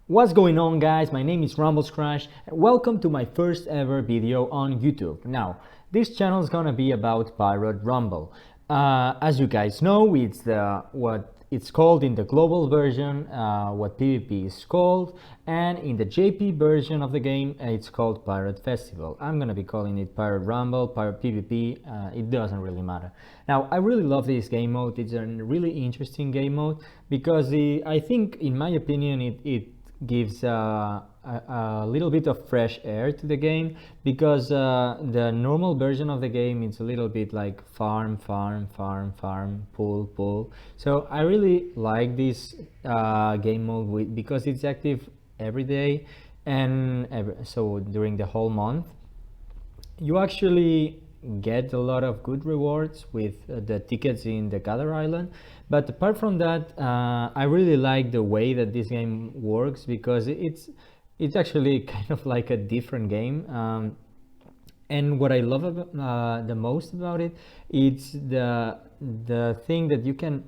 What's going on, guys? My name is Rumble Skrash and welcome to my first ever video on YouTube. Now, this channel is gonna be about Pirate Rumble. As you guys know, it's what it's called in the global version, what PvP is called, and in the JP version of the game, it's called Pirate Festival. I'm gonna be calling it Pirate Rumble, Pirate PvP, it doesn't really matter. Now, I really love this game mode. It's a really interesting game mode because I think, in my opinion, it gives a little bit of fresh air to the game, because the normal version of the game is a little bit like farm, pull. So I really like this game mode because it's active every day, and so during the whole month you actually get a lot of good rewards with the tickets in the Gather Island. But apart from that, I really like the way that this game works, because it's actually kind of like a different game. And what I love about, the most about it, it's the thing that you can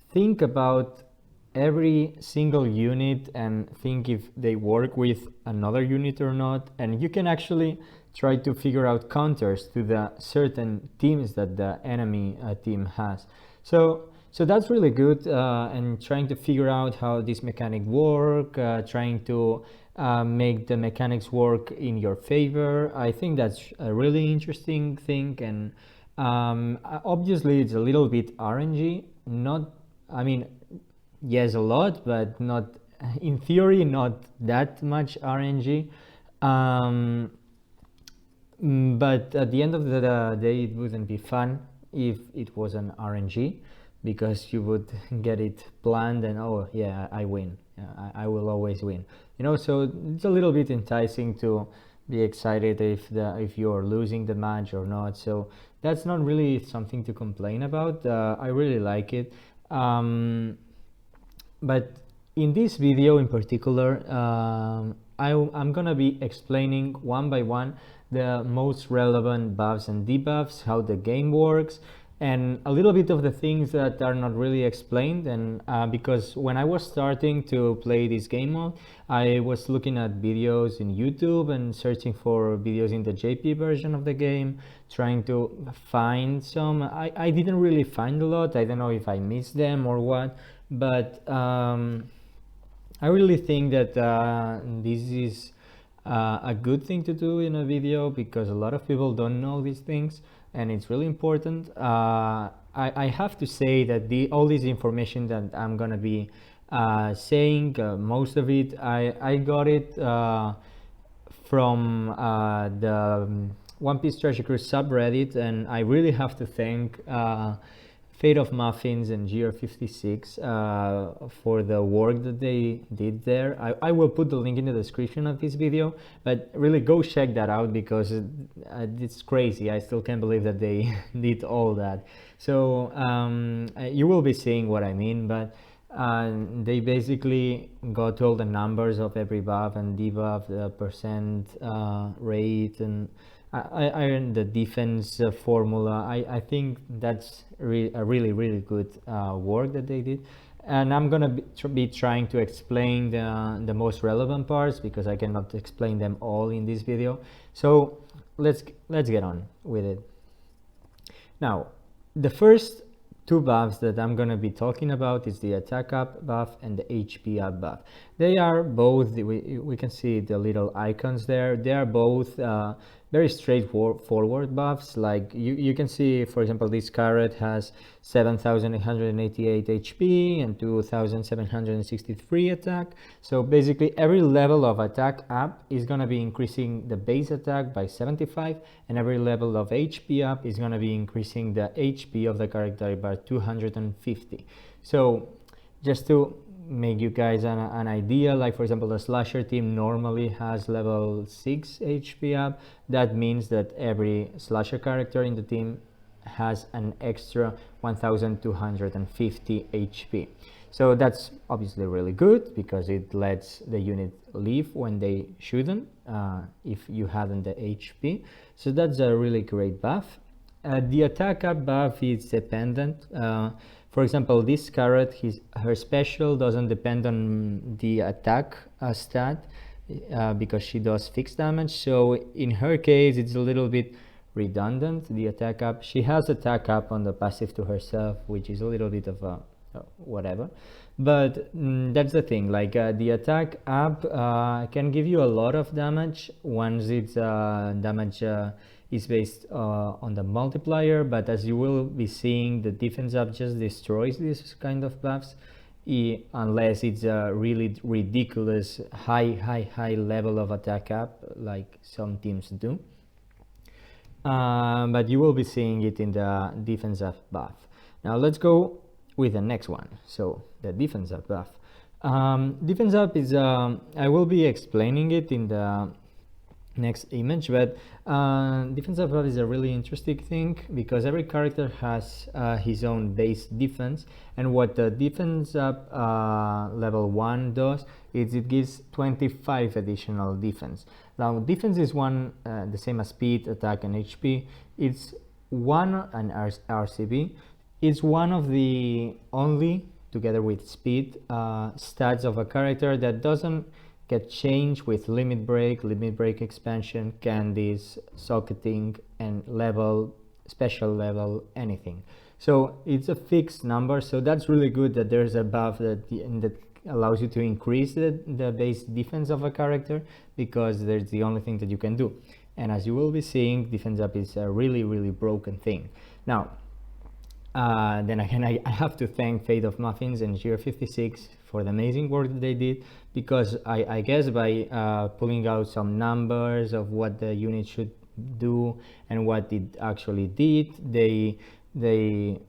think about every single unit and think if they work with another unit or not, and you can actually try to figure out counters to the certain teams that the enemy team has. So that's really good, and trying to figure out how this mechanic work, trying to make the mechanics work in your favor. I think that's a really interesting thing, and obviously it's a little bit RNG. Not, I mean, yes, a lot, but not, in theory, not that much RNG. But at the end of the day, it wouldn't be fun if it was an RNG, because you would get it planned and, oh yeah, I win, I will always win, you know. So it's a little bit enticing to be excited if you're losing the match or not. So that's not really something to complain about. I really like it. But in this video in particular, I'm gonna be explaining one by one the most relevant buffs and debuffs, how the game works, and a little bit of the things that are not really explained. And because when I was starting to play this game mode, I was looking at videos in YouTube and searching for videos in the JP version of the game, trying to find some. I didn't really find a lot. I don't know if I missed them or what, but I really think that this is a good thing to do in a video, because a lot of people don't know these things, and it's really important. I have to say that all this information that I'm gonna be saying, most of it, I got it from the One Piece Treasure Cruise subreddit, and I really have to thank Fate of Muffins and GR56 for the work that they did there. I will put the link in the description of this video, but really go check that out, because it's crazy. I still can't believe that they did all that. So you will be seeing what I mean, but they basically got all the numbers of every buff and debuff, the percent rate, and the defense formula. I think that's a really good work that they did, and I'm gonna be trying to explain the most relevant parts, because I cannot explain them all in this video. So let's get on with it. Now, the first two buffs that I'm gonna be talking about is the attack up buff and the HP up buff. They are both, we can see the little icons there. They are both very straightforward buffs. Like you can see, for example, this carrot has 7,888 HP and 2,763 attack. So basically every level of attack up is gonna be increasing the base attack by 75, and every level of HP up is gonna be increasing the HP of the character by 250. So just to make you guys an idea, like for example, the slasher team normally has level 6 HP up. That means that every slasher character in the team has an extra 1,250 HP. So that's obviously really good, because it lets the unit leave when they shouldn't, if you haven't the HP. So that's a really great buff. The attack up buff is dependent. For example, this Carrot, her special doesn't depend on the attack stat because she does fixed damage. So in her case, it's a little bit redundant, the attack up. She has attack up on the passive to herself, which is a little bit of a whatever. But that's the thing, like the attack up can give you a lot of damage once its damage is based on the multiplier, but as you will be seeing, the defense up just destroys this kind of buffs unless it's a really ridiculous high level of attack up like some teams do. But you will be seeing it in the defense up buff. Now let's go with the next one. So the defense up buff. Defense up is I will be explaining it in the next image, but defense up buff is a really interesting thing because every character has his own base defense, and what the defense up level 1 does is it gives 25 additional defense. Now defense is one the same as speed, attack, and HP. It's one, and RCB. It's one of the only, together with speed, stats of a character that doesn't get changed with limit break expansion, candies, socketing, and level, special level, anything. So it's a fixed number, so that's really good that there's a buff that allows you to increase the base defense of a character, because there's the only thing that you can do. And as you will be seeing, defense up is a really broken thing. Now, then again, I have to thank Fate of Muffins and GR56 for the amazing work that they did, because I guess by pulling out some numbers of what the unit should do and what it actually did, they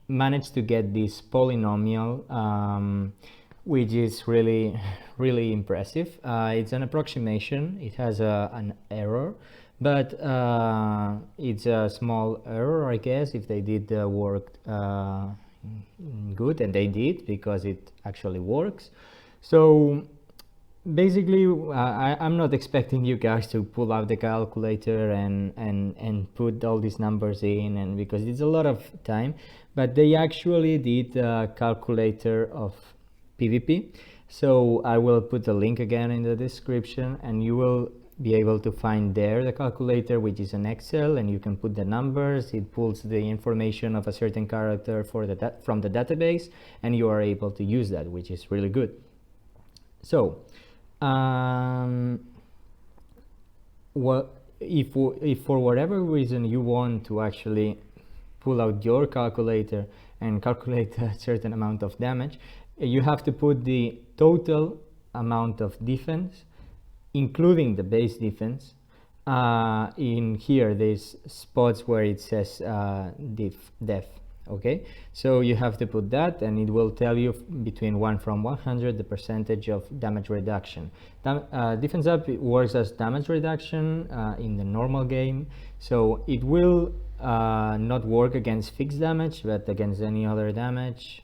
managed to get this polynomial, which is really impressive. It's an approximation. It has an error, but it's a small error, I guess, if they did the work good, and they did, because it actually works. So basically, I'm not expecting you guys to pull out the calculator and put all these numbers in, and because it's a lot of time, but they actually did a calculator of PvP. So I will put the link again in the description, and you will be able to find there the calculator, which is an Excel, and you can put the numbers. It pulls the information of a certain character from the database, and you are able to use that, which is really good. So if for whatever reason you want to actually pull out your calculator and calculate a certain amount of damage, you have to put the total amount of defense, including the base defense. In here, there's spots where it says def. Okay, so you have to put that, and it will tell you between 1 from 100 the percentage of damage reduction. Defense up works as damage reduction in the normal game, so it will not work against fixed damage, but against any other damage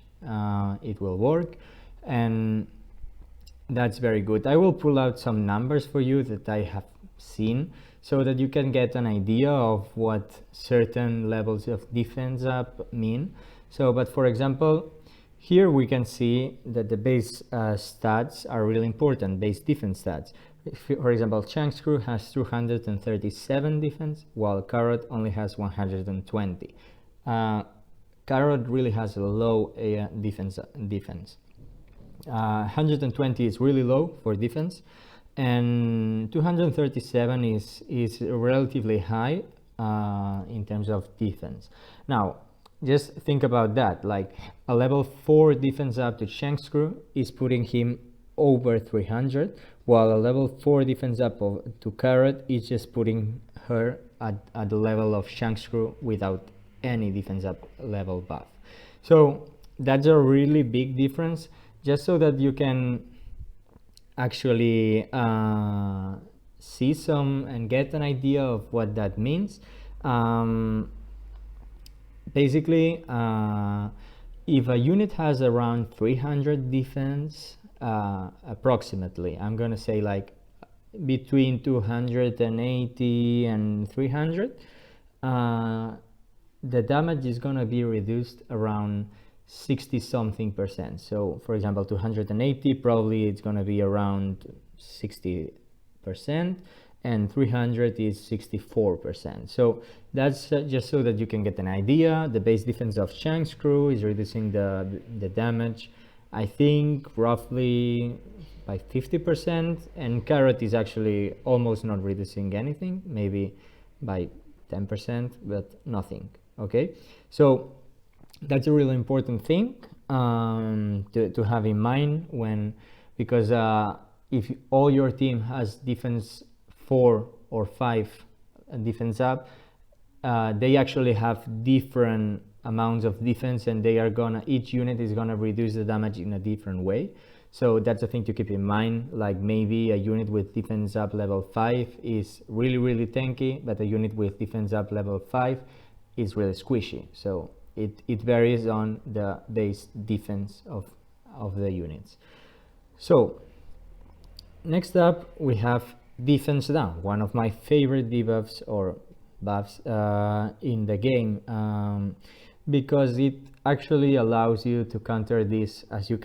it will work, and that's very good. I will pull out some numbers for you that I have seen, so that you can get an idea of what certain levels of defense up mean. So, but for example, here we can see that the base stats are really important, base defense stats. For example, Changscrew has 237 defense, while Carrot only has 120. Carrot really has a low defense. 120 is really low for defense, and 237 is relatively high in terms of defense. Now, just think about that. Like a level 4 defense up to Changscrew is putting him over 300, while a level 4 defense up to Carrot is just putting her at the level of Changscrew without any defense up level buff. So that's a really big difference, just so that you can actually see some and get an idea of what that means. Basically, if a unit has around 300 defense, approximately, I'm gonna say like between 280 and 300, the damage is gonna be reduced around 60 something percent. So for example, 280, probably it's going to be around 60%, and 300 is 64%. So that's just so that you can get an idea. The base defense of Shank's crew is reducing the damage, I think, roughly by 50%, and Carrot is actually almost not reducing anything, maybe by 10%, but nothing. Okay, so that's a really important thing to have in mind because if all your team has defense 4 or 5 defense up, they actually have different amounts of defense, and each unit is gonna reduce the damage in a different way. So that's a thing to keep in mind. Like maybe a unit with defense up level 5 is really tanky, but a unit with defense up level 5 is really squishy. So it varies on the base defense of the units. So next up we have defense down, one of my favorite debuffs or buffs in the game, because it actually allows you to counter this, as you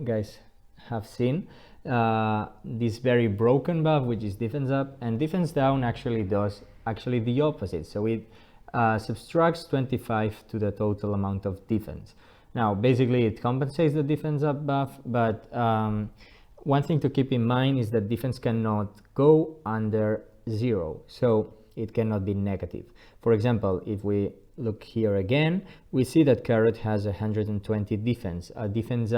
guys have seen, this very broken buff, which is defense up, and defense down actually does the opposite. So it subtracts 25 to the total amount of defense. Now basically it compensates the defense up buff, but one thing to keep in mind is that defense cannot go under 0, so it cannot be negative. For example, if we look here again, we see that Carrot has 120 defense. Defense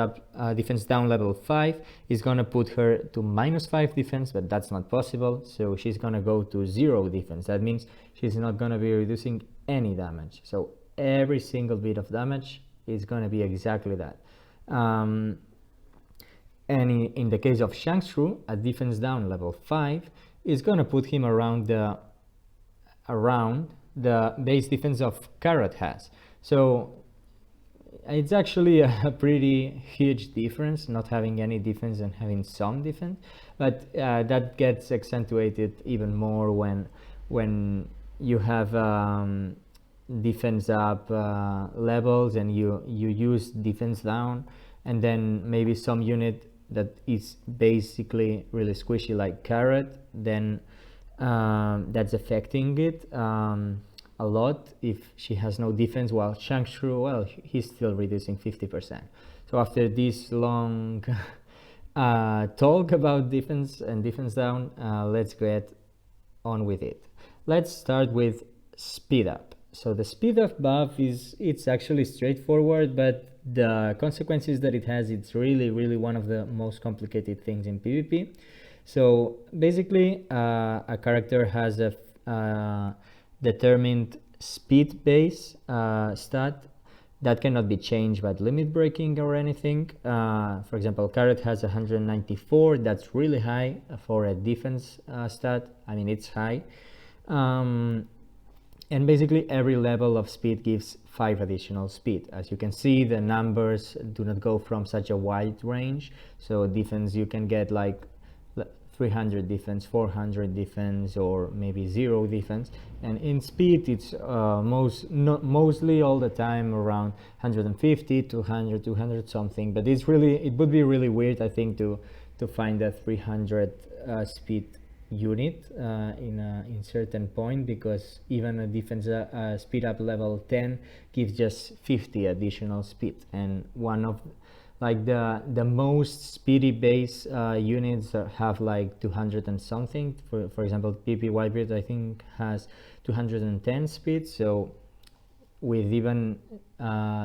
down level 5 is gonna put her to -5 defense, but that's not possible, so she's gonna go to 0 defense. That means she's not gonna be reducing any damage. So every single bit of damage is gonna be exactly that. And in the case of Shank's crew, a defense down level 5 is gonna put him around the base defense of Carrot has. So it's actually a pretty huge difference, not having any defense and having some defense, but that gets accentuated even more when you have defense up levels and you use defense down, and then maybe some unit that is basically really squishy like Carrot, then that's affecting it a lot if she has no defense, while Shank's crew, well, he's still reducing 50%. So after this long talk about defense and defense down, let's get on with it. Let's start with speed up. So the speed up buff it's actually straightforward, but the consequences that it has, it's really one of the most complicated things in PvP. So basically a character has a determined speed base stat that cannot be changed by limit breaking or anything. For example, Carrot has 194. That's really high for a defense stat. I mean, it's high. And basically every level of speed gives 5 additional speed. As you can see, the numbers do not go from such a wide range. So defense, you can get like 300 defense, 400 defense, or maybe 0 defense. And in speed, it's mostly all the time around 150, 200, 200 something. But it would be really weird, I think, to find a 300 speed unit in certain point, because even a defense speed up level 10 gives just 50 additional speed, and one of like the most speedy base units have like 200 and something. For example, PP Whitebeard I think has 210 speed, so with even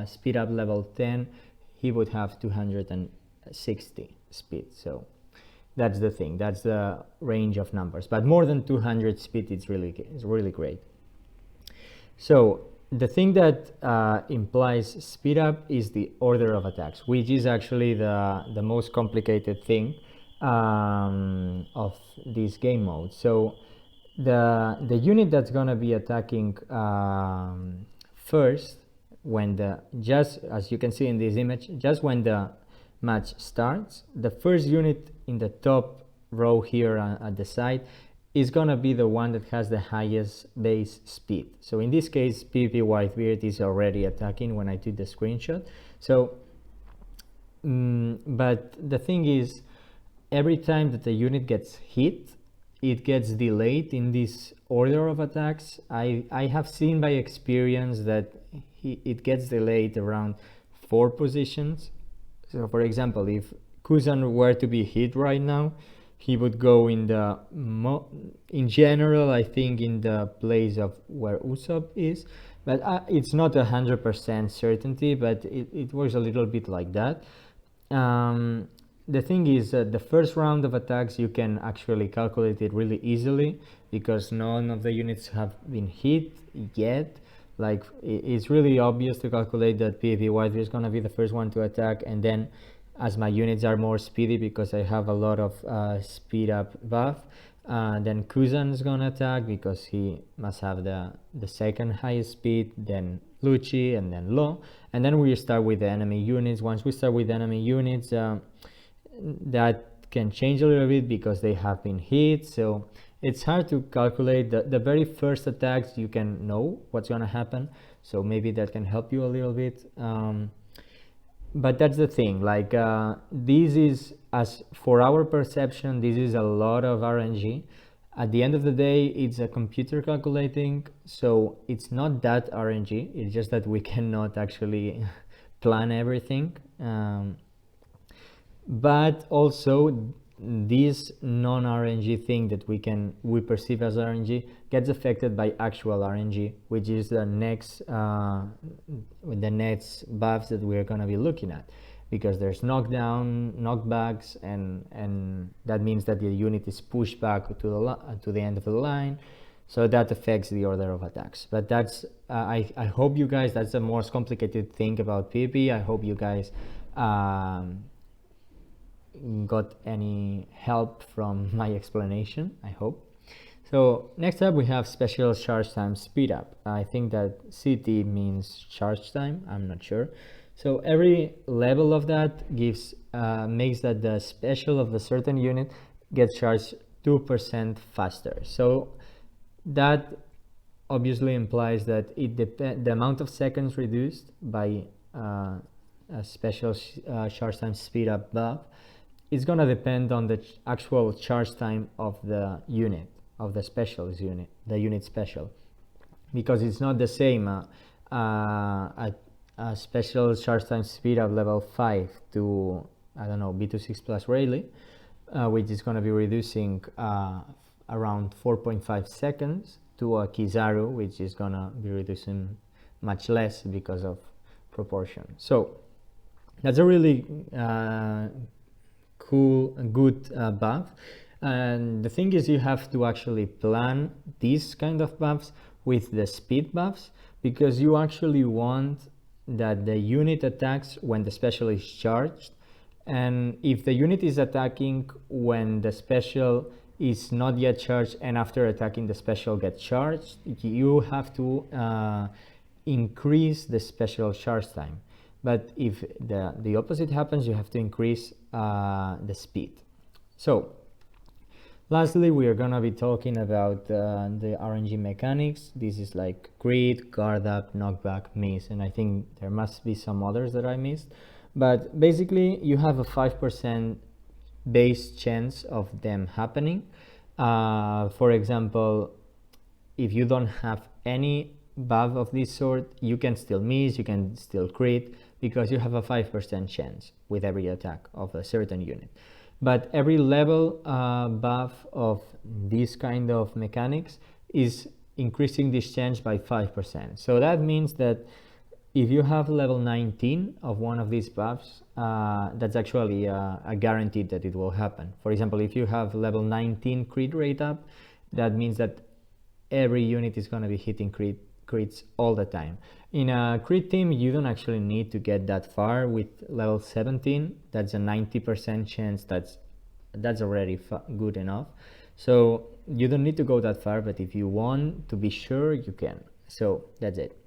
speed up level 10 he would have 260 speed. So that's the thing, that's the range of numbers, but more than 200 speed it's really great. So the thing that implies speed up is the order of attacks, which is actually the most complicated thing of this game mode. So the unit that's gonna be attacking first, just as you can see in this image, just when the match starts, the first unit in the top row here at the side is gonna be the one that has the highest base speed. So in this case, PvP Whitebeard is already attacking when I took the screenshot. So, but the thing is, every time that the unit gets hit, it gets delayed in this order of attacks. I have seen by experience that it gets delayed around 4 positions. So for example, if Kuzan were to be hit right now, he would go in the, in general, I think in the place of where Usopp is, but it's not 100% certainty, but it works a little bit like that. The thing is that the first round of attacks, you can actually calculate it really easily because none of the units have been hit yet. Like, it's really obvious to calculate that PvP Whitebeard is going to be the first one to attack, and then as my units are more speedy because I have a lot of speed up buff, then Kuzan is going to attack because he must have the second highest speed, then Lucci, and then Lo, and then we start with the enemy units. Once we start with enemy units, that can change a little bit because they have been hit, so it's hard to calculate. The very first attacks you can know what's going to happen, so maybe that can help you a little bit. But that's the thing, like this is, as for our perception, this is a lot of RNG. At the end of the day, it's a computer calculating, so it's not that RNG, it's just that we cannot actually plan everything. But also this non-RNG thing that we perceive as RNG gets affected by actual RNG, which is the next buffs that we're going to be looking at, because there's knockdown, knockbacks, and that means that the unit is pushed back to the end of the line, so that affects the order of attacks. But that's I hope you guys, that's the most complicated thing about PvP. I hope you guys got any help from my explanation, I hope. So next up we have special charge time speed up. I think that CT means charge time, I'm not sure. So every level of that gives makes that the special of a certain unit gets charged 2% faster. So that obviously implies that the amount of seconds reduced by a special charge time speed up buff is going to depend on the actual charge time of the unit, of the specialist unit, the unit special, because it's not the same a special charge time speed up level 5 to, I don't know, B26 plus Rayleigh, which is going to be reducing around 4.5 seconds, to a Kizaru, which is going to be reducing much less because of proportion. So that's a really cool and good buff, and the thing is, you have to actually plan these kind of buffs with the speed buffs, because you actually want that the unit attacks when the special is charged, and if the unit is attacking when the special is not yet charged and after attacking the special gets charged, you have to increase the special charge time. But if the opposite happens, you have to increase the speed. So lastly, we are gonna be talking about the RNG mechanics. This is like crit, guard up, knockback, miss, and I think there must be some others that I missed. But basically, you have a 5% base chance of them happening. For example, if you don't have any buff of this sort, you can still miss, you can still crit, because you have a 5% chance with every attack of a certain unit. But every level buff of this kind of mechanics is increasing this chance by 5%. So that means that if you have level 19 of one of these buffs, that's actually a guarantee that it will happen. For example, if you have level 19 crit rate up, that means that every unit is going to be hitting crits all the time. In a crit team, you don't actually need to get that far. With level 17, that's a 90% chance. That's already good enough. So you don't need to go that far, but if you want to be sure, you can. So that's it.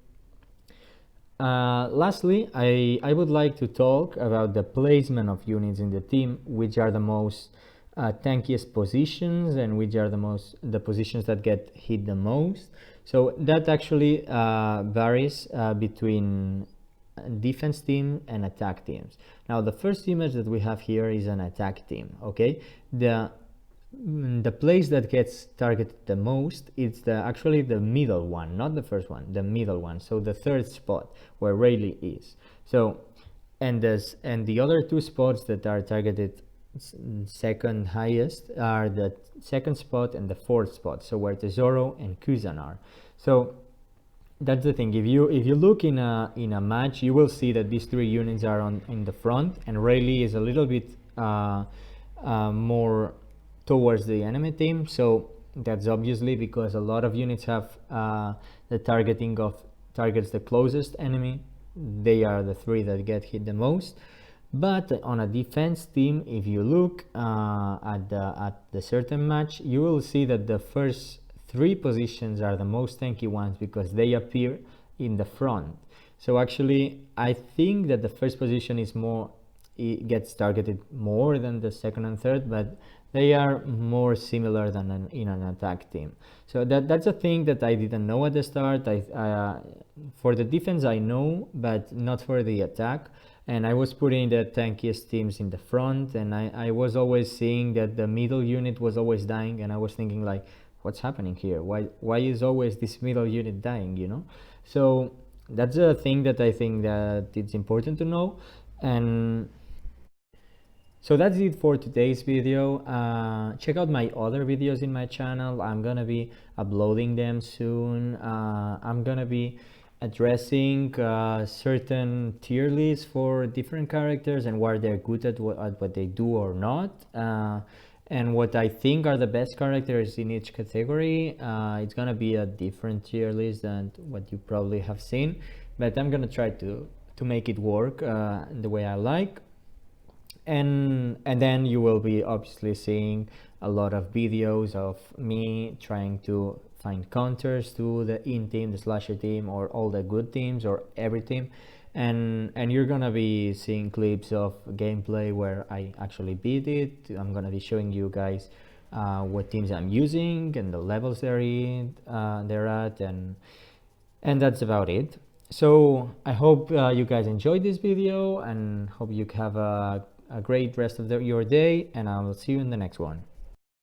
Lastly, I would like to talk about the placement of units in the team, which are the most tankiest positions and which are the positions that get hit the most. So that actually varies between defense team and attack teams. Now the first image that we have here is an attack team. Okay, the place that gets targeted the most, it's actually the middle one, not the first one, the middle one. So the third spot where Rayleigh is. So and the other two spots that are targeted second highest are the second spot and the fourth spot, so where Tesoro and Kuzan are. So that's the thing. If you look in a match, you will see that these three units are in the front, and Rayleigh is a little bit more towards the enemy team. So that's obviously because a lot of units have the targeting of targets the closest enemy. They are the three that get hit the most. But on a defense team, if you look at the certain match, you will see that the first three positions are the most tanky ones because they appear in the front. So actually, I think that the first position is more, it gets targeted more than the second and third, but they are more similar than in an attack team. So that's a thing that I didn't know at the start. For the defense I know, but not for the attack. And I was putting the tankiest teams in the front, and I was always seeing that the middle unit was always dying, and I was thinking like, what's happening here? Why is always this middle unit dying, you know? So that's a thing that I think that it's important to know. And so that's it for today's video. Check out my other videos in my channel. I'm gonna be uploading them soon. I'm gonna be addressing certain tier lists for different characters and why they're good at what they do or not, and what I think are the best characters in each category. It's gonna be a different tier list than what you probably have seen, but I'm gonna try to make it work the way I like. And then you will be obviously seeing a lot of videos of me trying to find counters to the in team, the slasher team, or all the good teams, or every team, and you're gonna be seeing clips of gameplay where I actually beat it. I'm gonna be showing you guys what teams I'm using and the levels they're at, and that's about it. So I hope you guys enjoyed this video, and hope you have a great rest of your day, and I will see you in the next one.